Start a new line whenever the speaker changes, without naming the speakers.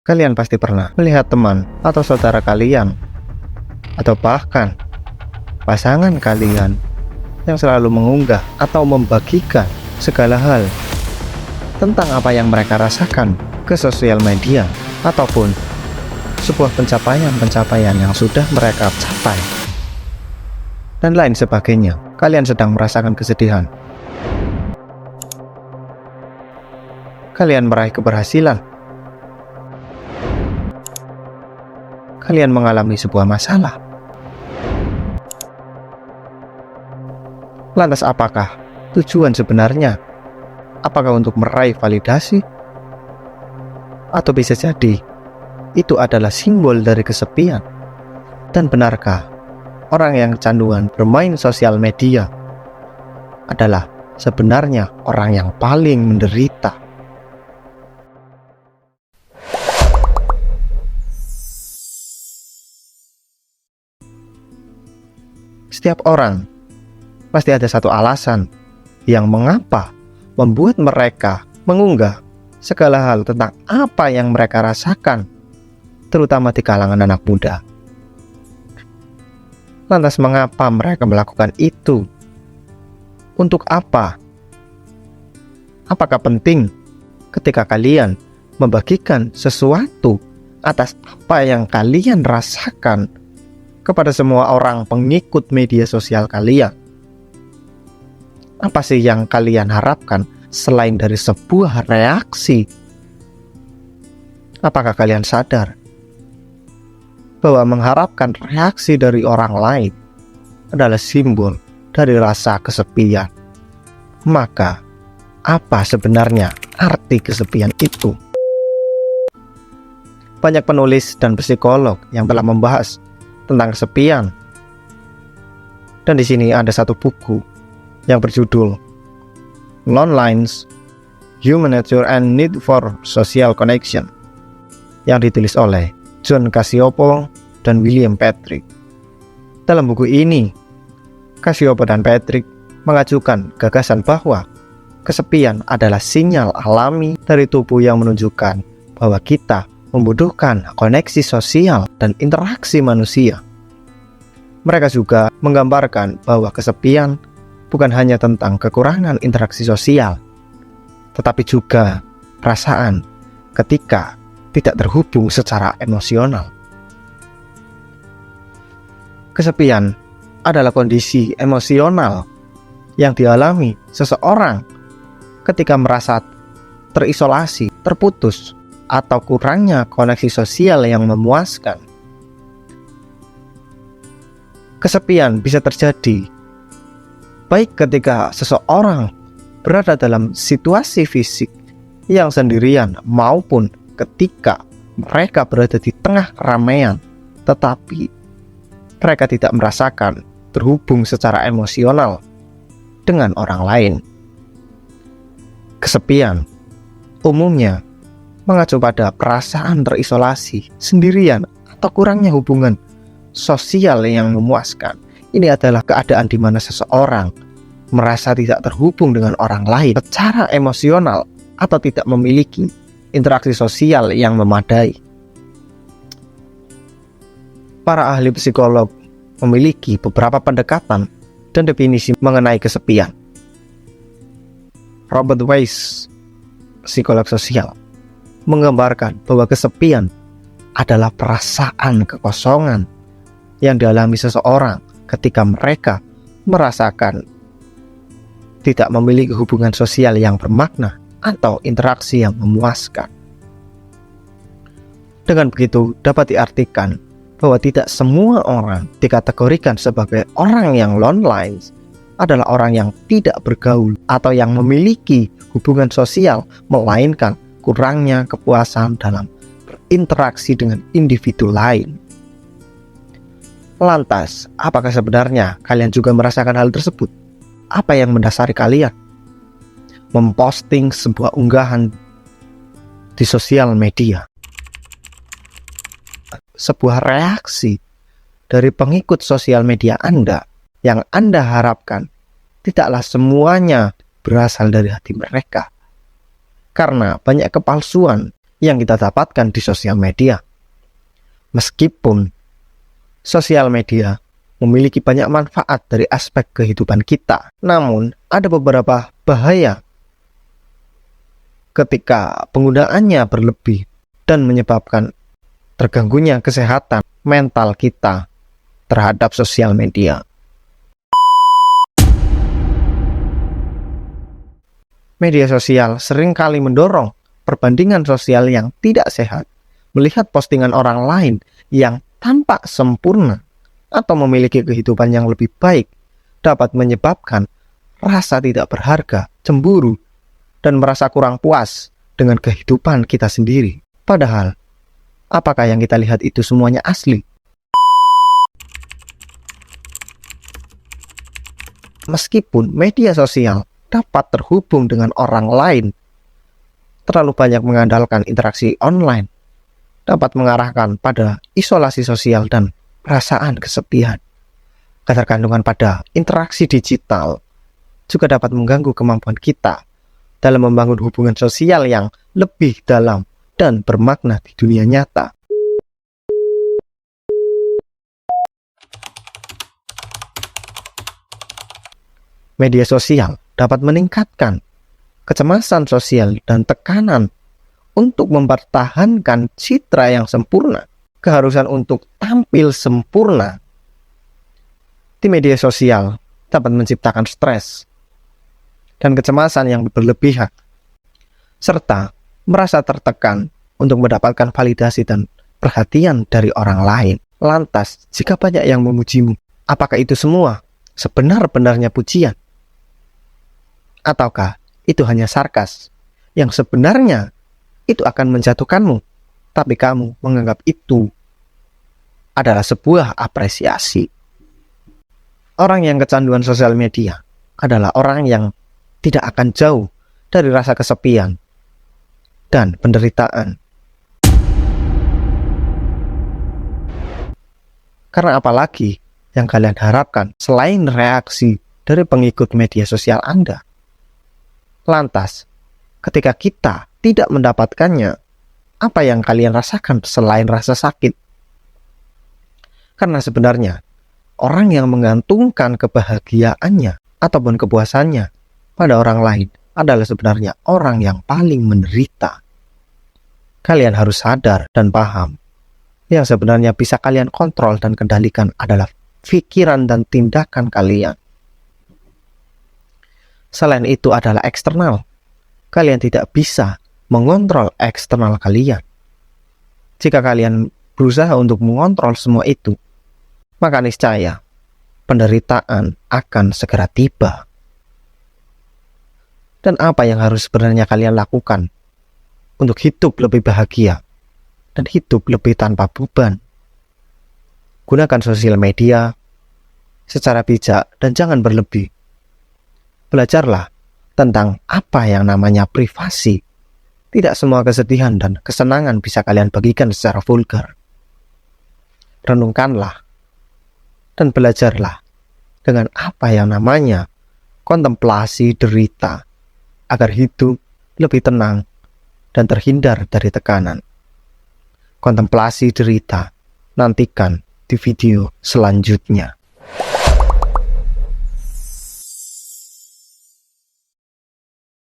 Kalian pasti pernah melihat teman atau saudara kalian, atau bahkan pasangan kalian yang selalu mengunggah atau membagikan segala hal tentang apa yang mereka rasakan ke sosial media, ataupun sebuah pencapaian-pencapaian yang sudah mereka capai, dan lain sebagainya. Kalian sedang merasakan kesedihan. Kalian meraih keberhasilan. Kalian mengalami sebuah masalah. Lantas apakah tujuan sebenarnya? Apakah untuk meraih validasi? Atau bisa jadi itu adalah simbol dari kesepian? Dan benarkah orang yang kecanduan bermain sosial media adalah sebenarnya orang yang paling menderita? Setiap orang pasti ada satu alasan yang mengapa membuat mereka mengunggah segala hal tentang apa yang mereka rasakan, terutama di kalangan anak muda. Lantas mengapa mereka melakukan itu? Untuk apa? Apakah penting ketika kalian membagikan sesuatu atas apa yang kalian rasakan kepada semua orang pengikut media sosial kalian? Apa sih yang kalian harapkan selain dari sebuah reaksi? Apakah kalian sadar bahwa mengharapkan reaksi dari orang lain adalah simbol dari rasa kesepian? Maka, apa sebenarnya arti kesepian itu? Banyak penulis dan psikolog yang telah membahas tentang kesepian. Dan di sini ada satu buku yang berjudul Loneliness, Human Nature and Need for Social Connection, yang ditulis oleh John Cacioppo dan William Patrick. Dalam buku ini, Cacioppo dan Patrick mengajukan gagasan bahwa kesepian adalah sinyal alami dari tubuh yang menunjukkan bahwa kita membutuhkan koneksi sosial dan interaksi manusia. Mereka juga menggambarkan bahwa kesepian bukan hanya tentang kekurangan interaksi sosial, tetapi juga perasaan ketika tidak terhubung secara emosional. Kesepian adalah kondisi emosional yang dialami seseorang ketika merasa terisolasi, terputus, atau kurangnya koneksi sosial yang memuaskan. Kesepian bisa terjadi baik ketika seseorang berada dalam situasi fisik yang sendirian maupun ketika mereka berada di tengah keramaian, tetapi mereka tidak merasakan terhubung secara emosional dengan orang lain. Kesepian umumnya mengacu pada perasaan terisolasi, sendirian, atau kurangnya hubungan sosial yang memuaskan. Ini adalah keadaan di mana seseorang merasa tidak terhubung dengan orang lain secara emosional atau tidak memiliki interaksi sosial yang memadai. Para ahli psikolog memiliki beberapa pendekatan dan definisi mengenai kesepian. Robert Weiss, psikolog sosial, menggambarkan bahwa kesepian adalah perasaan kekosongan yang dialami seseorang ketika mereka merasakan tidak memiliki hubungan sosial yang bermakna atau interaksi yang memuaskan. Dengan begitu, dapat diartikan bahwa tidak semua orang dikategorikan sebagai orang yang lonely adalah orang yang tidak bergaul atau yang memiliki hubungan sosial, melainkan kurangnya kepuasan dalam berinteraksi dengan individu lain. Lantas, apakah sebenarnya kalian juga merasakan hal tersebut? Apa yang mendasari kalian memposting sebuah unggahan di sosial media? Sebuah reaksi dari pengikut sosial media Anda yang Anda harapkan tidaklah semuanya berasal dari hati mereka. Karena banyak kepalsuan yang kita dapatkan di sosial media. Meskipun sosial media memiliki banyak manfaat dari aspek kehidupan kita, namun ada beberapa bahaya ketika penggunaannya berlebih dan menyebabkan terganggunya kesehatan mental kita terhadap sosial media. Media sosial seringkali mendorong perbandingan sosial yang tidak sehat. Melihat postingan orang lain yang tampak sempurna atau memiliki kehidupan yang lebih baik dapat menyebabkan rasa tidak berharga, cemburu, dan merasa kurang puas dengan kehidupan kita sendiri. Padahal, apakah yang kita lihat itu semuanya asli? Meskipun media sosial dapat terhubung dengan orang lain, terlalu banyak mengandalkan interaksi online dapat mengarahkan pada isolasi sosial dan perasaan kesepian. Ketergantungan pada interaksi digital juga dapat mengganggu kemampuan kita dalam membangun hubungan sosial yang lebih dalam dan bermakna di dunia nyata. Media sosial dapat meningkatkan kecemasan sosial dan tekanan untuk mempertahankan citra yang sempurna, keharusan untuk tampil sempurna di media sosial dapat menciptakan stres dan kecemasan yang berlebihan, serta merasa tertekan untuk mendapatkan validasi dan perhatian dari orang lain. Lantas, jika banyak yang memujimu, apakah itu semua sebenar-benarnya pujian? Ataukah itu hanya sarkas yang sebenarnya itu akan menjatuhkanmu, tapi kamu menganggap itu adalah sebuah apresiasi? Orang yang kecanduan sosial media adalah orang yang tidak akan jauh dari rasa kesepian dan penderitaan. Karena apalagi yang kalian harapkan selain reaksi dari pengikut media sosial Anda? Lantas, ketika kita tidak mendapatkannya, apa yang kalian rasakan selain rasa sakit? Karena sebenarnya, orang yang menggantungkan kebahagiaannya ataupun kepuasannya pada orang lain adalah sebenarnya orang yang paling menderita. Kalian harus sadar dan paham, yang sebenarnya bisa kalian kontrol dan kendalikan adalah pikiran dan tindakan kalian. Selain itu adalah eksternal. Kalian tidak bisa mengontrol eksternal kalian. Jika kalian berusaha untuk mengontrol semua itu, maka niscaya penderitaan akan segera tiba. Dan apa yang harus sebenarnya kalian lakukan untuk hidup lebih bahagia dan hidup lebih tanpa beban? Gunakan sosial media secara bijak dan jangan berlebih. Belajarlah tentang apa yang namanya privasi. Tidak semua kesedihan dan kesenangan bisa kalian bagikan secara vulgar. Renungkanlah dan belajarlah dengan apa yang namanya kontemplasi derita, agar hidup lebih tenang dan terhindar dari tekanan. Kontemplasi derita, nantikan di video selanjutnya.